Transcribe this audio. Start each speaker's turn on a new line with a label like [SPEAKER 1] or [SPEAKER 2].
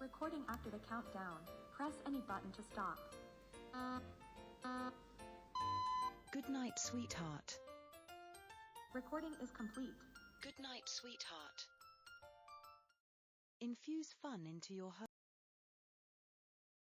[SPEAKER 1] Recording after the countdown. Press any button to stop.
[SPEAKER 2] Good night, sweetheart.
[SPEAKER 1] Recording is complete.
[SPEAKER 2] Good night, sweetheart. Infuse fun into your home.